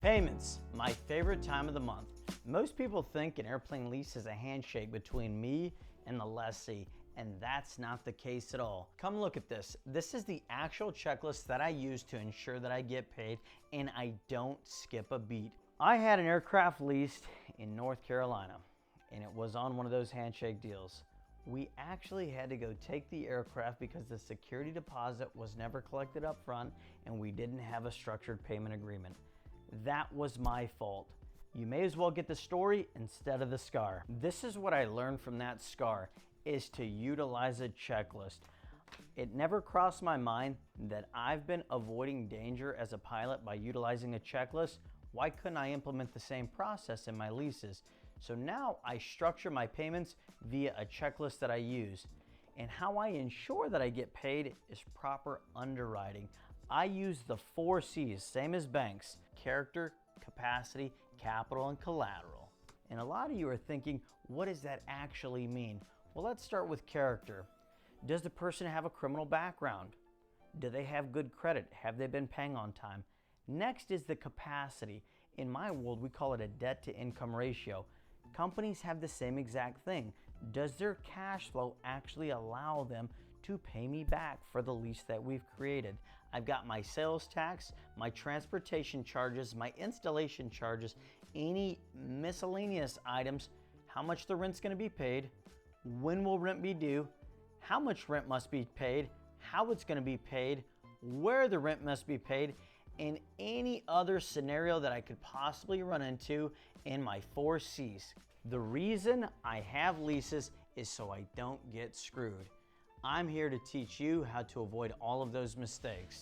Payments, my favorite time of the month. Most people think an airplane lease is a handshake between me and the lessee, and that's not the case at all. Come look at this. This is the actual checklist that I use to ensure that I get paid and I don't skip a beat. I had an aircraft leased in North Carolina, and it was on one of those handshake deals. We actually had to go take the aircraft because the security deposit was never collected up front and we didn't have a structured payment agreement. That was my fault. You may as well get the story instead of the scar. This is what I learned from that scar, is to utilize a checklist. It never crossed my mind that I've been avoiding danger as a pilot by utilizing a checklist. Why couldn't I implement the same process in my leases? So now I structure my payments via a checklist that I use. And how I ensure that I get paid is proper underwriting. I use the 4 C's, same as banks: character, capacity, capital, and collateral. And a lot of you are thinking, what does that actually mean? Well, let's start with character. Does the person have a criminal background? Do they have good credit? Have they been paying on time? Next is the capacity. In my world, we call it a debt to income ratio. Companies have the same exact thing. Does their cash flow actually allow them to pay me back for the lease that we've created? I've got my sales tax, my transportation charges, my installation charges, any miscellaneous items, how much the rent's going to be paid, when will rent be due, how much rent must be paid, how it's going to be paid, where the rent must be paid, and any other scenario that I could possibly run into in my 4 C's. The reason I have leases is so I don't get screwed. I'm here to teach you how to avoid all of those mistakes.